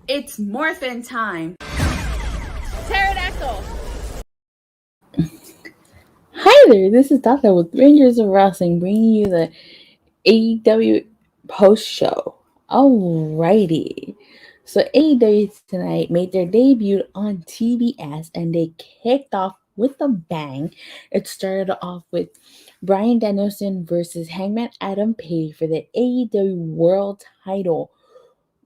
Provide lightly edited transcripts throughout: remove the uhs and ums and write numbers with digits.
It's morphin' time. Pterodactyl. Hi there, this is Datila with Rangers of Wrestling, bringing you the AEW post show. Alrighty, so AEW tonight made their debut on TBS and they kicked off with a bang. It started off with Bryan Danielson versus Hangman Adam Page for the AEW World Title.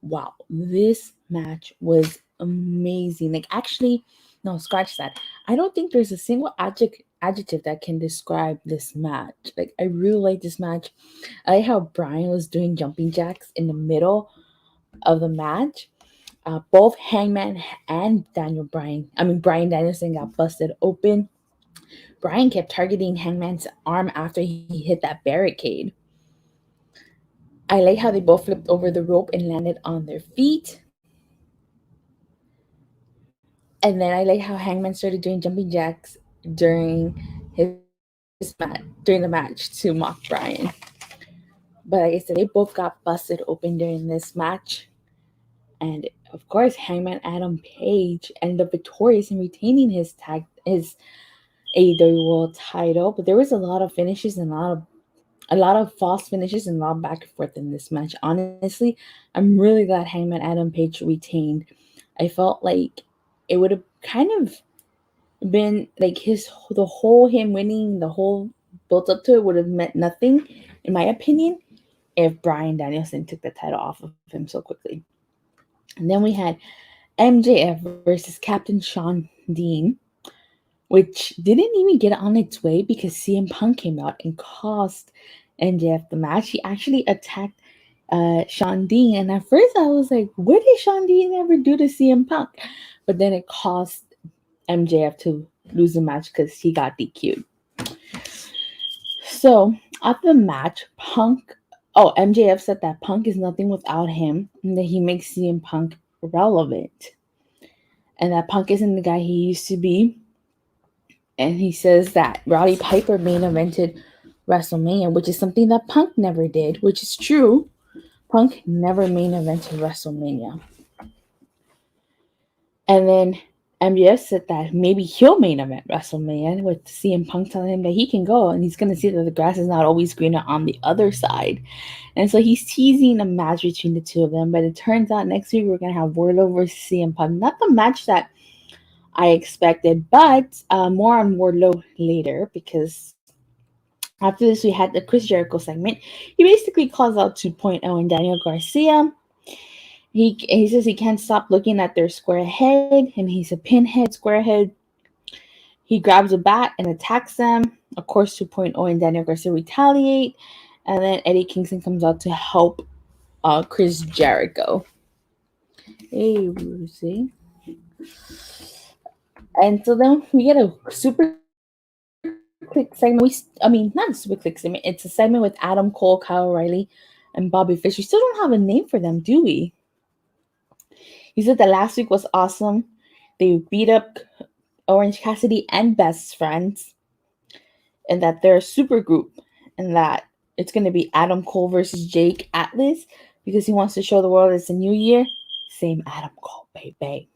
Wow, this match was amazing. Like, actually, no, scratch that. I don't think there's a single adjective that can describe this match. Like, I really like this match. I like how Bryan was doing jumping jacks in the middle of the match. Both Hangman and Bryan Danielson got busted open. Bryan kept targeting Hangman's arm after he hit that barricade. I like how they both flipped over the rope and landed on their feet. And then I like how Hangman started doing jumping jacks during during the match to mock Bryan. But like I said, they both got busted open during this match. And of course, Hangman Adam Page ended up victorious and retaining his AEW World Title. But there was a lot of finishes and a lot of false finishes and a lot of back and forth in this match. Honestly, I'm really glad Hangman Adam Page retained. I felt like it would have kind of been like the whole him winning, the whole built up to it would have meant nothing, in my opinion, if Bryan Danielson took the title off of him so quickly. And then we had MJF versus Captain Sean Dean, which didn't even get on its way because CM Punk came out and cost MJF the match. He actually attacked Sean Dean, and at first I was like, what did Sean Dean ever do to CM Punk? But then it cost MJF to lose the match because he got DQ'd. So after the match, MJF said that Punk is nothing without him and that he makes CM Punk relevant. And that Punk isn't the guy he used to be. And he says that Roddy Piper main evented WrestleMania, which is something that Punk never did, which is true. Punk never main evented WrestleMania. And then MJF said that maybe he'll main event WrestleMania with CM Punk telling him that he can go and he's going to see that the grass is not always greener on the other side. And so he's teasing a match between the two of them. But it turns out next week we're going to have Wardlow versus CM Punk. Not the match that I expected, but more on Wardlow later because after this we had the Chris Jericho segment. He basically calls out 2.0 and Daniel Garcia. He says he can't stop looking at their square head, and he's a pinhead square head. He grabs a bat and attacks them. Of course, 2.0 and Daniel Garcia retaliate, and then Eddie Kingston comes out to help Chris Jericho. Hey, Rosie. And so then we get a Superkliq segment. Not a Superkliq segment. It's a segment with Adam Cole, Kyle O'Reilly, and Bobby Fish. We still don't have a name for them, do we? He said that last week was awesome. They beat up Orange Cassidy and Best Friends, and that they're a super group, and that it's going to be Adam Cole versus Jake Atlas because he wants to show the world it's a new year. Same Adam Cole, baby.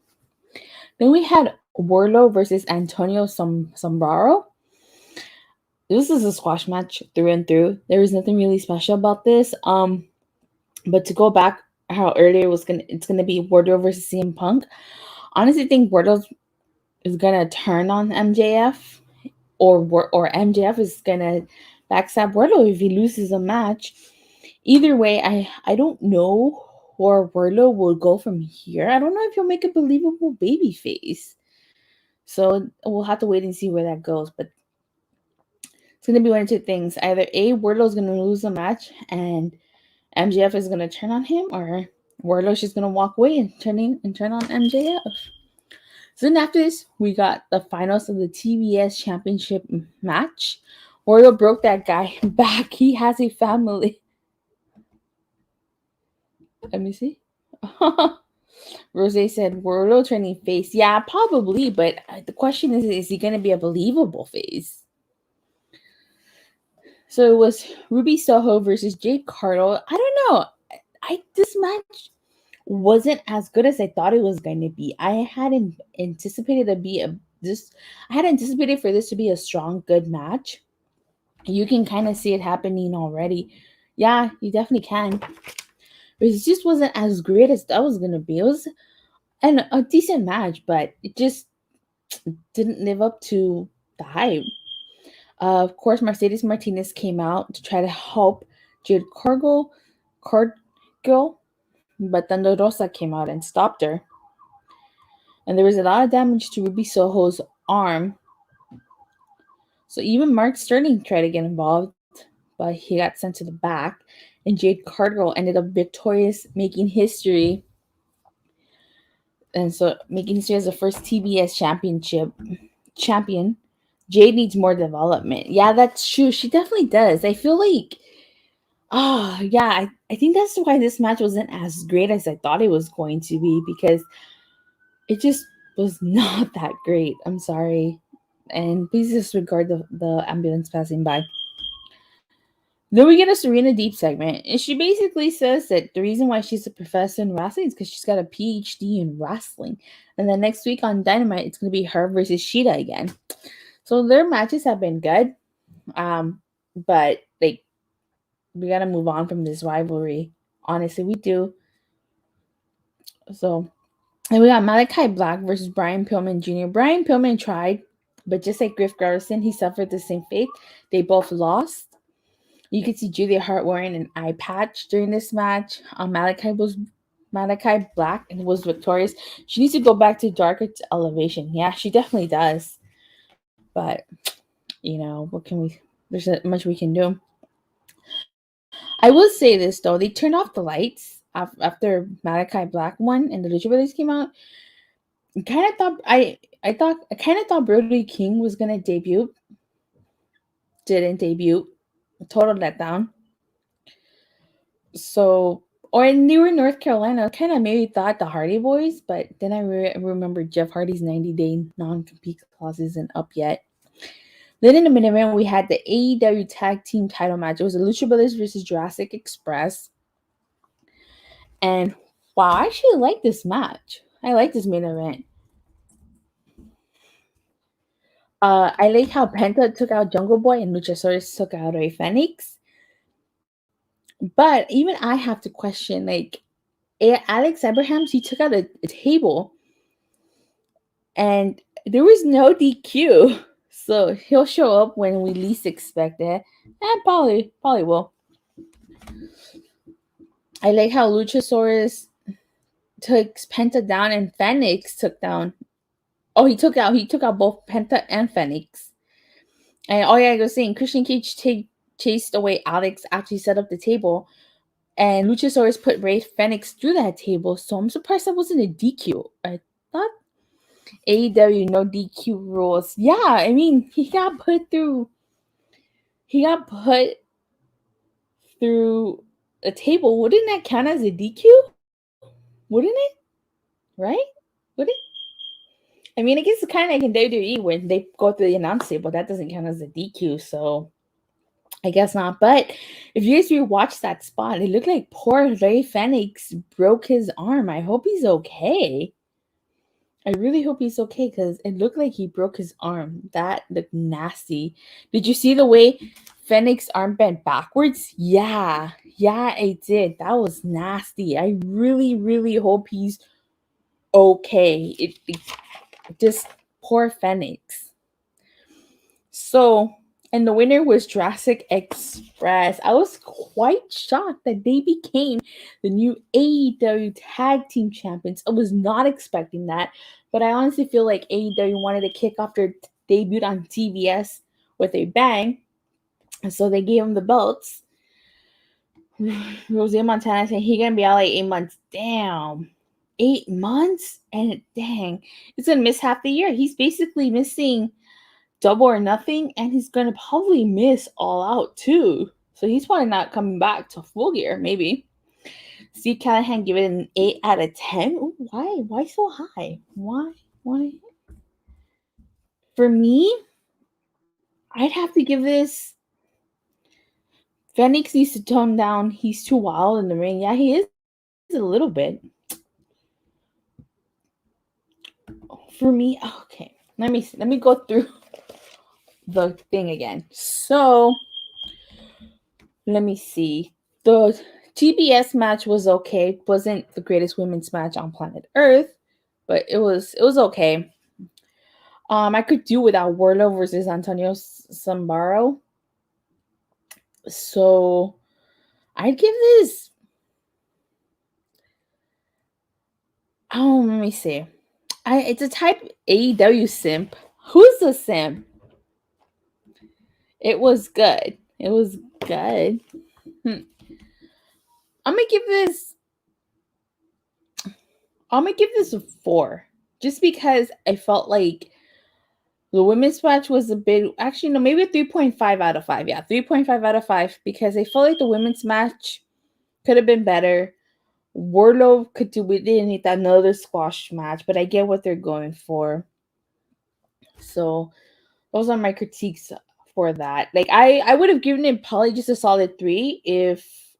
Then we had Wardlow versus Antonio Zambrano. This is a squash match through and through. There was nothing really special about this. But to go back how earlier it's gonna be Wardlow versus CM Punk. Honestly, I think Wardlow is gonna turn on MJF, or MJF is gonna backstab Wardlow if he loses a match. Either way, I don't know where Wardlow will go from here. I don't know if he'll make a believable baby face. So we'll have to wait and see where that goes. But it's gonna be one of two things: either A, Wardlow's gonna lose a match and MJF is gonna turn on him, or Wardlow's just gonna walk away and turn on MJF. So then after this, we got the finals of the TBS Championship match. Wardlow broke that guy back. He has a family. Let me see. Rose said Wardlow turning face. Yeah, probably, but the question is he gonna be a believable face? So it was Ruby Soho versus Jade Cargill. I don't know. this match wasn't as good as I thought it was going to be. I hadn't anticipated I had anticipated for this to be a strong, good match. You can kind of see it happening already. Yeah, you definitely can. But it just wasn't as great as that was gonna be. It was a decent match, but it just didn't live up to the hype. Of course, Mercedes Martinez came out to try to help Jade Cargill, but Thunder Rosa came out and stopped her. And there was a lot of damage to Ruby Soho's arm. So even Mark Sterling tried to get involved, but he got sent to the back. And Jade Cargill ended up victorious, making history. And so making history as the first TBS champion. Jade needs more development. Yeah, that's true. She definitely does. I feel like, I think that's why this match wasn't as great as I thought it was going to be, because it just was not that great. I'm sorry. And please disregard the ambulance passing by. Then we get a Serena Deep segment, and she basically says that the reason why she's a professor in wrestling is because she's got a PhD in wrestling. And then next week on Dynamite, it's going to be her versus Sheeta again. So their matches have been good, but like, we got to move on from this rivalry. Honestly, we do. So, and we got Malakai Black versus Brian Pillman Jr. Brian Pillman tried, but just like Griff Garrison, he suffered the same fate. They both lost. You could see Julia Hart wearing an eye patch during this match. Malakai Black and was victorious. She needs to go back to darker elevation. Yeah, she definitely does. But what can we? There's not much we can do. I will say this though: they turned off the lights after Malakai Black won and the Lucha Brothers came out. I kind of thought Brody King was gonna debut. Didn't debut. Total letdown. So, or they were in North Carolina. Kind of maybe thought the Hardy Boys, but then I remember Jeff Hardy's 90-day non-compete clause isn't up yet. Then in the main event, we had the AEW Tag Team title match. It was the Lucha Brothers versus Jurassic Express. And wow, I actually like this match. I like this main event. I like how Penta took out Jungle Boy and Luchasaurus took out Rey Fenix. But even I have to question, like, Alex Abrahams, he took out a table and there was no DQ. So he'll show up when we least expect it. And probably will. I like how Luchasaurus took Penta down and Fenix took down. Oh, he took out both Penta and Fenix. And I was saying, Christian Cage chased away Alex after he set up the table. And Luchasaurus put Rey Fenix through that table. So I'm surprised that wasn't a DQ. I thought AEW no DQ rules. Yeah, I mean, he got put through a table. Wouldn't that count as a DQ? Wouldn't it? Right? Would it? I mean, I guess it's kind of like in WWE when they go through the announce table. That doesn't count as a DQ, so I guess not. But if you guys rewatch that spot, it looked like poor Rey Fenix broke his arm. I hope he's okay. I really hope he's okay because it looked like he broke his arm. That looked nasty. Did you see the way Fenix's arm bent backwards? Yeah, I did. That was nasty. I really, really hope he's okay. It just poor Fenix. So, and the winner was Jurassic Express. I was quite shocked that they became the new AEW Tag Team Champions. I was not expecting that, but I honestly feel like AEW wanted to kick off their debut on TBS with a bang, and so they gave them the belts. Rosé Montana saying he's gonna be out like 8 months. Damn. 8 months? And dang, it's gonna miss half the year. He's basically missing Double or Nothing, and he's gonna probably miss All Out too. So he's probably not coming back to Full Gear, maybe. Steve Callahan give it an 8 out of 10. Ooh, why? Why so high? Why? For me, I'd have to give this. Fenix needs to tone down. He's too wild in the ring. Yeah, he is a little bit. For me, okay. Let me go through the thing again. So let me see. The TBS match was okay. Wasn't the greatest women's match on planet Earth, but it was okay. I could do without Wardlow versus Antonio Zambrano. So I'd give this. Oh, let me see. It's a type AEW simp. Who's the simp? It was good. It was good. I'm gonna give this. I'm gonna give this a 4, just because I felt like the women's match was a bit. Actually, no, maybe a 3.5 out of 5. Yeah, 3.5 out of 5, because I felt like the women's match could have been better. Wardlow could do. We didn't need another squash match, but I get what they're going for. So those are my critiques for that. Like I would have given it probably just a solid 3 if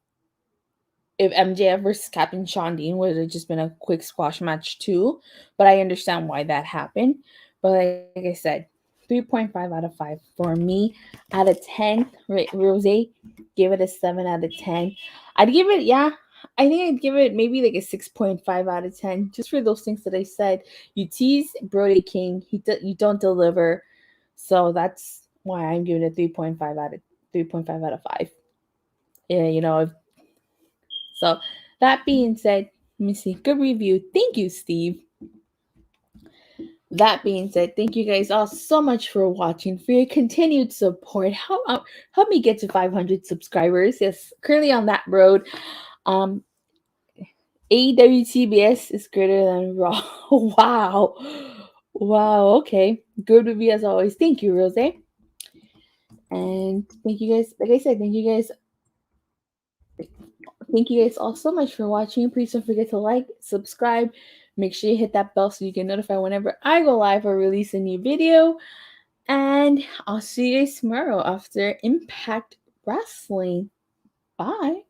MJF versus Captain Shawn Dean would have just been a quick squash match too. But I understand why that happened. But like I said, 3.5 out of 5 for me. Out of 10, Rose gave it a 7 out of 10. I'd give it, yeah, I think I'd give it maybe like a 6.5 out of 10, just for those things that I said. You tease Brody King, you don't deliver. So that's why I'm giving it 3.5 out of 5. Yeah, so that being said, let me see. Good review. Thank you, Steve. That being said, thank you guys all so much for watching, for your continued support. Help me get to 500 subscribers. Yes, currently on that road. AEW TBS is greater than Raw. Wow. Wow. Okay. Good review as always. Thank you, Rose. And thank you guys. Like I said, thank you guys all so much for watching. Please don't forget to like, subscribe, make sure you hit that bell so you get notified whenever I go live or release a new video. And I'll see you guys tomorrow after Impact Wrestling. Bye.